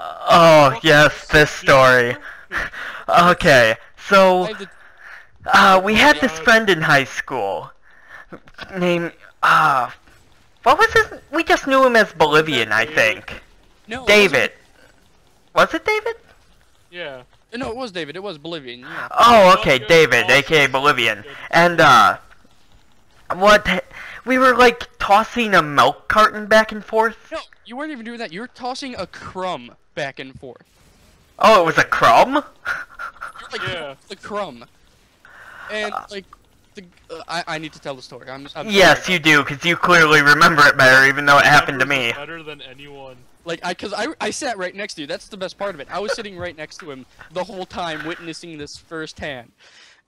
Oh, yes, this story. Okay, so, we had this friend in high school named, what was his? We just knew him as Bolivian, I think. No, David. Was it David? Yeah. No, it was David. It was Bolivian. Yeah. Oh, okay, David, aka Bolivian. And, what? We were, like, tossing a milk carton back and forth? No, you weren't even doing that. You were tossing a crumb back and forth. Oh, it was a crumb? Like, Yeah. the crumb. And, like, I need to tell the story. I'm yes, you do, because you clearly remember it better, even though it happened to me. Better than anyone. Like, cause I sat right next to you. That's the best part of it. I was sitting right next to him the whole time, witnessing this firsthand.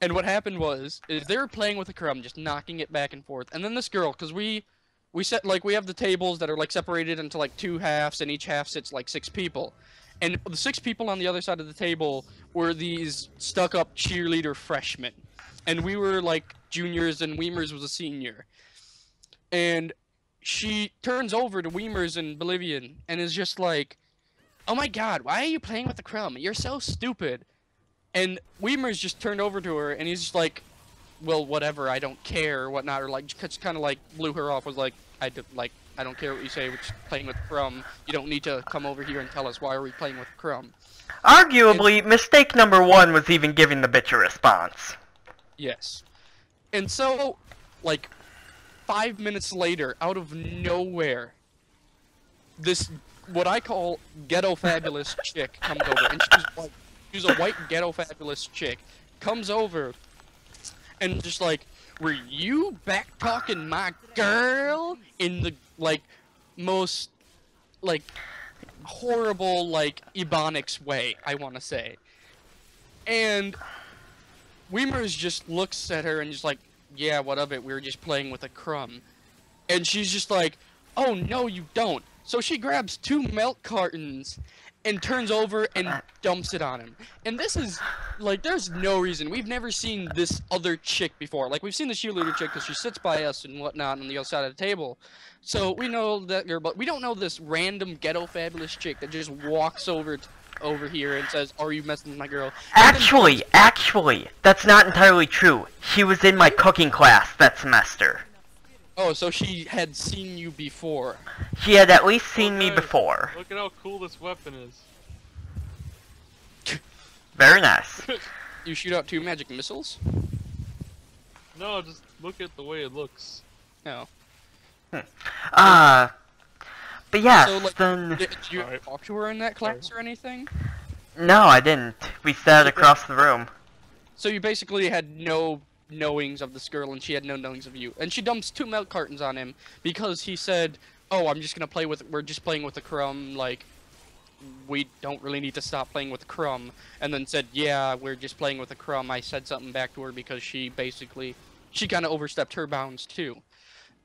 And what happened was, is they were playing with a crumb, just knocking it back and forth. And then this girl, cause we set, like, we have the tables that are, like, separated into, like, 2 halves, and each half sits, like, 6 people. And the 6 people on the other side of the table were these stuck-up cheerleader freshmen. And we were, like, juniors, and Weimer's was a senior. And she turns over to Weimer's in Bolivian, and is just like, "Oh my god, why are you playing with the crumb? You're so stupid." And Weimer's just turned over to her, and he's just like, "Well, whatever, I don't care," or whatnot, or like, just kind of like blew her off, was like, I don't care what you say, we're just playing with the crumb. You don't need to come over here and tell us why are we playing with the crumb. Arguably, mistake number 1 was even giving the bitch a response. Yes. And so, like, 5 minutes later, out of nowhere, this, what I call ghetto fabulous chick comes over, and she's a white ghetto fabulous chick, comes over, and just like, "Were you back talking my girl?" in the, like, most, like, horrible, like, Ebonics way, I want to say. And Weimer's just looks at her and just like, "Yeah, what of it? We were just playing with a crumb." And she's just like, "Oh, no, you don't." So she grabs 2 milk cartons and turns over and dumps it on him. And this is, like, there's no reason. We've never seen this other chick before. Like, we've seen the cheerleader chick because she sits by us and whatnot on the other side of the table. So we know that girl, but we don't know this random ghetto fabulous chick that just walks over here and says, "Are you messing with my girl?" Actually, that's not entirely true. She was in my cooking class that semester. Oh, so she had seen you before. She had at least seen me before. Look at how cool this weapon is. Very nice. You shoot out 2 magic missiles? No, just look at the way it looks. No. But yeah, So, like, then... did you talk to her in that class or anything? No, I didn't. We sat across the room. So you basically had no knowings of this girl, and she had no knowings of you. And she dumps 2 milk cartons on him because he said, "Oh, I'm just gonna play with. We're just playing with the crumb. Like, we don't really need to stop playing with the crumb." And then said, "Yeah, we're just playing with the crumb." I said something back to her because she kind of overstepped her bounds too.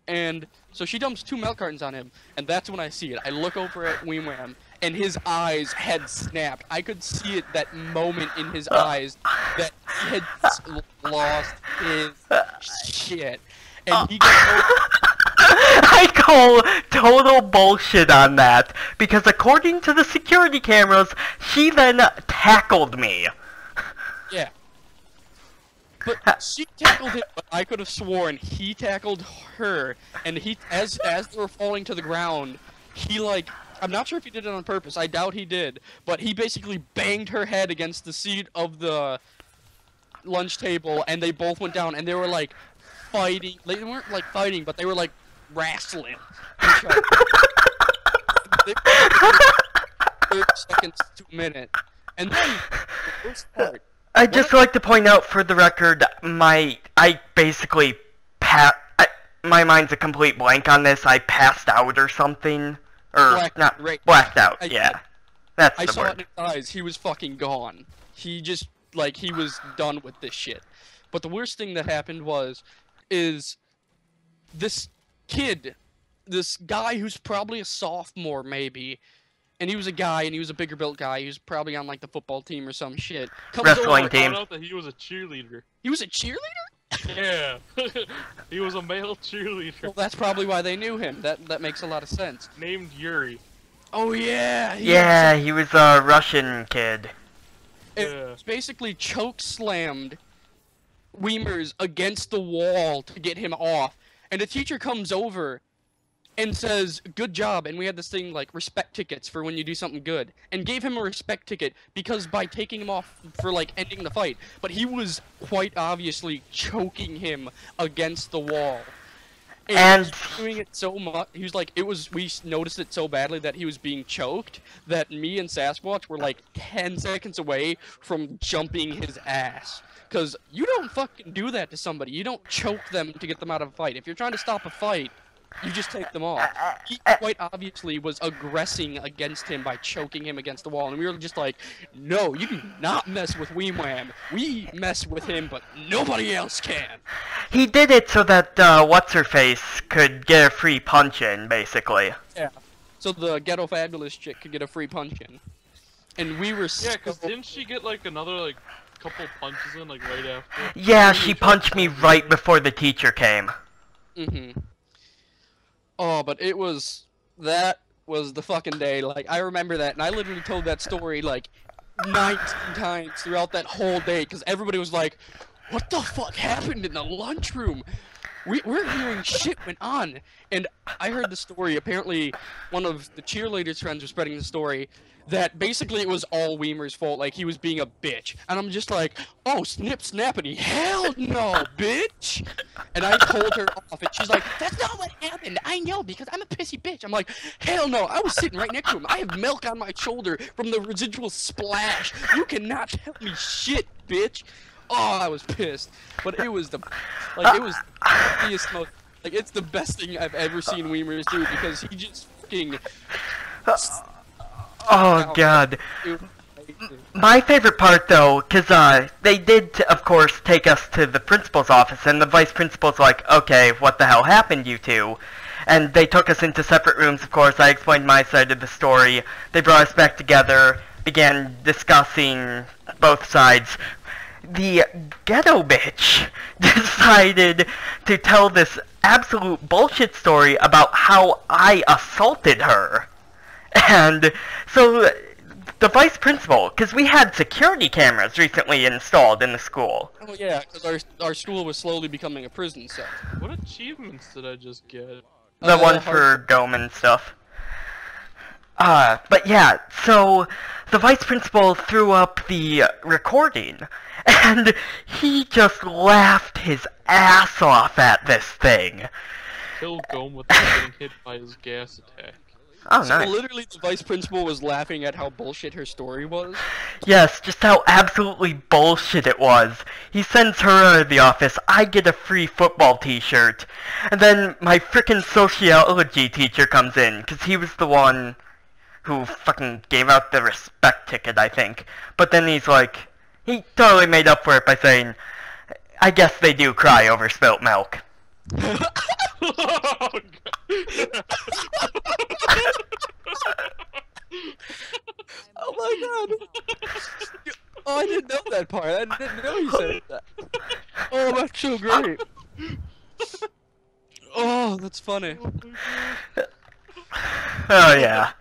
And so she dumps 2 milk cartons on him, and that's when I see it. I look over at Weemwam, and his eyes had snapped. I could see it, that moment in his eyes, that he had lost his shit. And he got I call total bullshit on that, because according to the security cameras, she then tackled me. Yeah. But she tackled him, but I could have sworn he tackled her, and he, as they were falling to the ground, he, like, I'm not sure if he did it on purpose, I doubt he did, but he basically banged her head against the seat of the lunch table, and they both went down, and they were, like, fighting. They weren't, like, fighting, but they were, like, wrestling each other. They were, like, 30 seconds to a minute. And then, the worst part, I'd just like to point out for the record, my mind's a complete blank on this. I passed out or something. Or, blacked out, yeah. That's the word. I saw it in his eyes, he was fucking gone. He just, like, he was done with this shit. But the worst thing that happened is this kid, this guy who's probably a sophomore maybe, and he was a guy, and he was a bigger built guy, he was probably on, like, the football team or some shit. Wrestling team. I found out that he was a cheerleader. He was a cheerleader? Yeah. He was a male cheerleader. Well, that's probably why they knew him. That makes a lot of sense. Named Yuri. Oh yeah. Yeah, he was a Russian kid. It basically choke slammed Weimer's against the wall to get him off, and the teacher comes over and says, "Good job." And we had this thing like respect tickets for when you do something good, and gave him a respect ticket because by taking him off for like ending the fight, but he was quite obviously choking him against the wall. And he was doing it so much, he was like, we noticed it so badly that he was being choked, that me and Sasquatch were like 10 seconds away from jumping his ass. Cause you don't fucking do that to somebody, you don't choke them to get them out of a fight. If you're trying to stop a fight, you just take them off. He quite obviously was aggressing against him by choking him against the wall, and we were just like, no, you do not mess with Weemwam. We mess with him, but nobody else can. He did it so that, What's-Her-Face could get a free punch-in, basically. Yeah. So the Ghetto Fabulous chick could get a free punch-in. And we were Yeah, cause didn't she get, like, another, like, couple punches in, like, right after? Yeah, she punched me right before the teacher came. Mm-hmm. Oh, but that was the fucking day. Like, I remember that, and I literally told that story, like, 19 times throughout that whole day, because everybody was like, what the fuck happened in the lunchroom? We're hearing shit went on, and I heard the story. Apparently, one of the cheerleaders' friends was spreading the story that basically it was all Weimer's fault, like he was being a bitch. And I'm just like, oh, snip snappity, hell no, bitch! And I told her off, and she's like, that's not what happened, I know, because I'm a pissy bitch. I'm like, hell no, I was sitting right next to him, I have milk on my shoulder from the residual splash, you cannot tell me shit, bitch! Oh, I was pissed, but it was the happiest most, like, it's the best thing I've ever seen Weimers do, because he just fucking... Oh god. My favorite part though, cause they did of course take us to the principal's office, and the vice principal's like, okay, what the hell happened, you two? And they took us into separate rooms, of course. I explained my side of the story. They brought us back together, began discussing both sides. The ghetto bitch decided to tell this absolute bullshit story about how I assaulted her. And so the vice principal, because we had security cameras recently installed in the school. Oh yeah, because our school was slowly becoming a prison set. What achievements did I just get? The one for Dome and stuff. But yeah, so the vice principal threw up the recording, and he just laughed his ass off at this thing. Kill Gome without getting hit by his gas attack. Oh, so nice. literally the vice principal was laughing at how bullshit her story was? Yes, just how absolutely bullshit it was. He sends her out of the office, I get a free football t-shirt, and then my frickin' sociology teacher comes in, because he was the one who fucking gave out the respect ticket, I think. But then he's like, he totally made up for it by saying, I guess they do cry over spilt milk. Oh, Oh my god! Oh, I didn't know that part. I didn't know you said that. Oh, that's so great. Oh, that's funny. Oh yeah.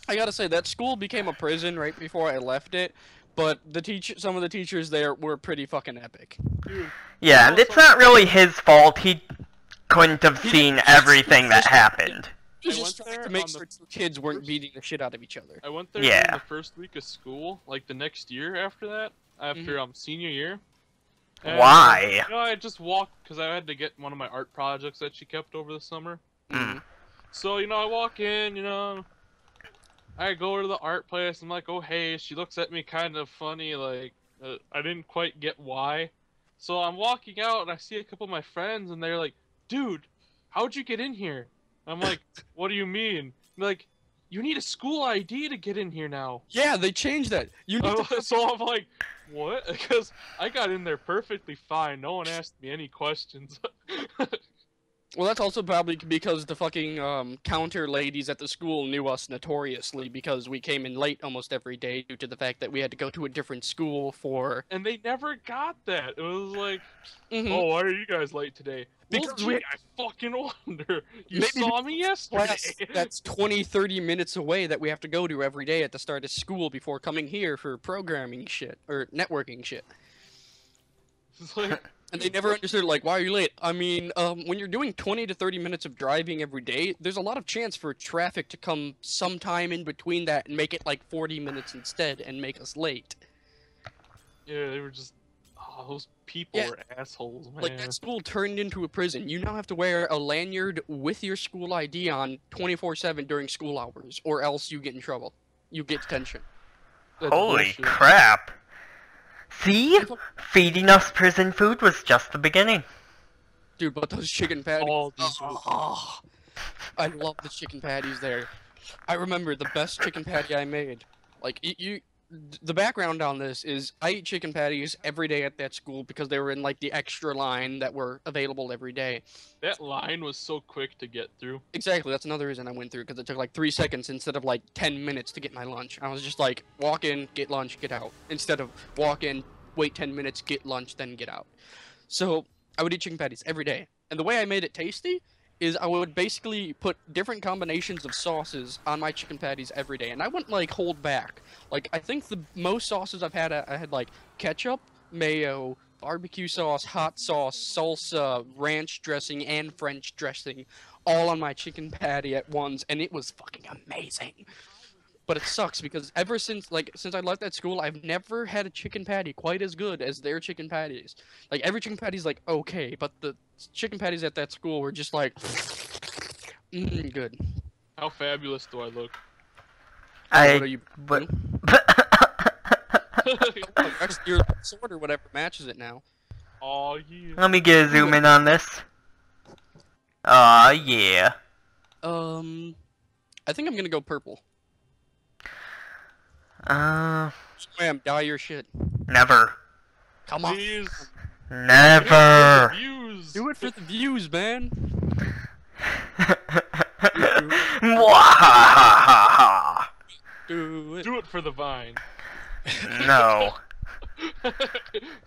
I gotta say, that school became a prison right before I left it, but some of the teachers there were pretty fucking epic. Yeah, and it's not really his fault. He couldn't have seen everything that happened. He was just trying to make sure kids weren't beating the shit out of each other. I went there during the first week of school, like the next year after that, after senior year. And, Why? You know, I just walked, because I had to get one of my art projects that she kept over the summer. So, you know, I walk in, you know, I go to the art place, I'm like, oh hey, she looks at me kind of funny, like, I didn't quite get why. So I'm walking out, and I see a couple of my friends, and they're like, dude, how'd you get in here? I'm like, what do you mean? They're like, you need a school ID to get in here now. Yeah, they changed that. You need to... So I'm like, what? Because I got in there perfectly fine. No one asked me any questions. Well, that's also probably because the fucking counter ladies at the school knew us notoriously because we came in late almost every day due to the fact that we had to go to a different school for. And they never got that. It was like, Mhm. oh, why are you guys late today? Well, Because gee, I fucking wonder. You maybe saw me yesterday. class that's 20, 30 minutes away that we have to go to every day at the start of school before coming here for programming shit or networking shit. It's like, And they never understood, like, why are you late? I mean, when you're doing 20 to 30 minutes of driving every day, there's a lot of chance for traffic to come sometime in between that and make it like 40 minutes instead and make us late. yeah, they were just, oh, those people were assholes, man. Like, that school turned into a prison. You now have to wear a lanyard with your school ID on 24/7 during school hours, or else you get in trouble. You get detention. That's Holy bullshit. crap. See? Feeding us prison food was just the beginning. Dude, but those chicken patties. All these Oh, I love the chicken patties there. I remember the best chicken patty I made. Like, the background on this is I eat chicken patties every day at that school because they were in, like, the extra line that were available every day. That line was so quick to get through. Exactly, that's another reason I went through, because it took, like, 3 seconds instead of, like, 10 minutes to get my lunch. I was just like, walk in, get lunch, get out. Instead of walk in, wait 10 minutes, get lunch, then get out. So, I would eat chicken patties every day. And the way I made it tasty is I would basically put different combinations of sauces on my chicken patties every day. And I wouldn't, like, hold back. Like, I think the most sauces I've had, I had, like, ketchup, mayo, barbecue sauce, hot sauce, salsa, ranch dressing, and French dressing all on my chicken patty at once. And it was fucking amazing. But it sucks because ever since I left that school, I've never had a chicken patty quite as good as their chicken patties. Like, every chicken patty's like okay, but the chicken patties at that school were just like good. How fabulous do I look? What are you? But... Your sword or whatever matches it now. Oh yeah. Let me get a zoom in on this. Aw, yeah. I think I'm gonna go purple. Swam, dye your shit. Never. Come on. Please. Never. Do it for the views, man. Mwahahaha. Do it. Do it for the vine. No.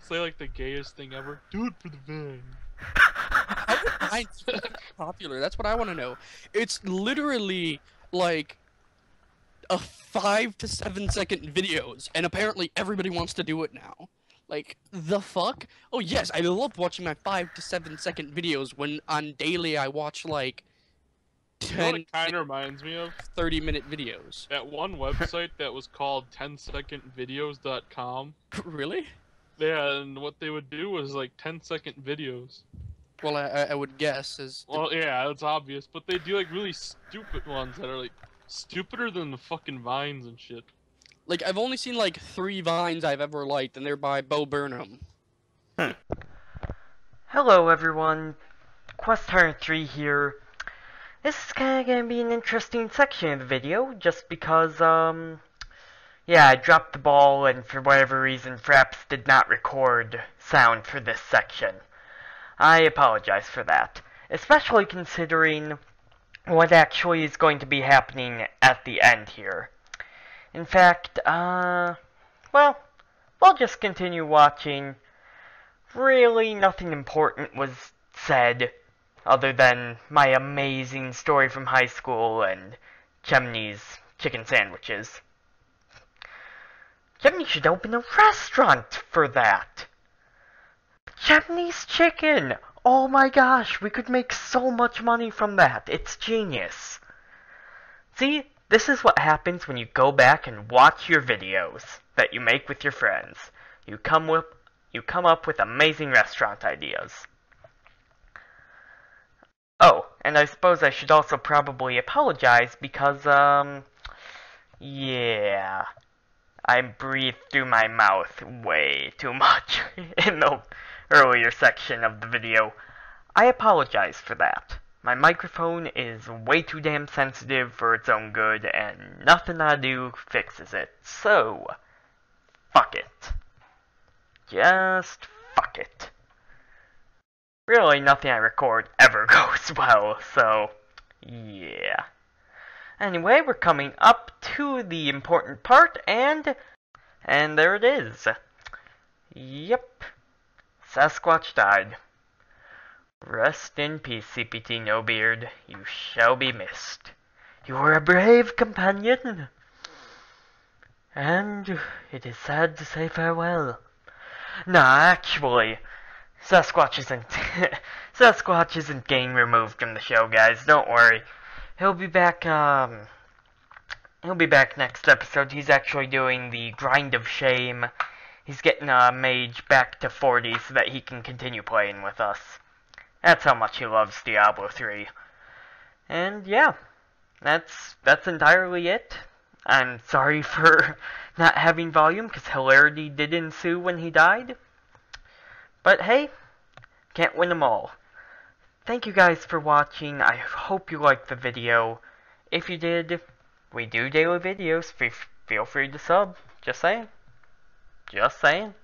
Say like the gayest thing ever. Do it for the vine. How did Vine get popular? That's what I want to know. It's literally like a 5 to 7 second videos, and apparently everybody wants to do it now. Like, the fuck? Oh yes, I love watching my 5 to 7 second videos when on daily I watch like You know what 10, it kind of reminds me of? 30-minute videos. That one website that was called 10secondvideos.com. Really? Yeah, and what they would do was like 10-second videos. Well, I would guess as. Well, yeah, it's obvious, but they do like really stupid ones that are like stupider than the fucking vines and shit. Like, I've only seen like 3 vines I've ever liked, and they're by Bo Burnham. Hello everyone, Quest Hunter 3 here. This is kinda gonna be an interesting section of the video, just because, yeah, I dropped the ball and for whatever reason Fraps did not record sound for this section. I apologize for that, especially considering what actually is going to be happening at the end here. In fact, well, we'll just continue watching. Really, nothing important was said, other than my amazing story from high school and Chemney's chicken sandwiches. Chemney should open a restaurant for that. Chemney's chicken! Oh my gosh, we could make so much money from that. It's genius. See, this is what happens when you go back and watch your videos that you make with your friends. You come up with amazing restaurant ideas. Oh, and I suppose I should also probably apologize because, yeah, I breathed through my mouth way too much in the earlier section of the video. I apologize for that. My microphone is way too damn sensitive for its own good, and nothing I do fixes it. So, fuck it. Just fuck it. really nothing I record ever goes well, so yeah. Anyway, we're coming up to the important part, and there it is. Yep. Sasquatch died. Rest in peace, CPT No Beard. You shall be missed. You were a brave companion. And it is sad to say farewell. Nah, actually, Sasquatch isn't Sasquatch isn't getting removed from the show, guys. Don't worry. He'll be back next episode. He's actually doing the Grind of Shame. He's getting mage back to 40 so that he can continue playing with us. That's how much he loves Diablo 3. And yeah, that's entirely it. I'm sorry for not having volume, because hilarity did ensue when he died. But hey, can't win them all. Thank you guys for watching. I hope you liked the video. If you did, we do daily videos. Feel free to sub. Just saying. Just saying.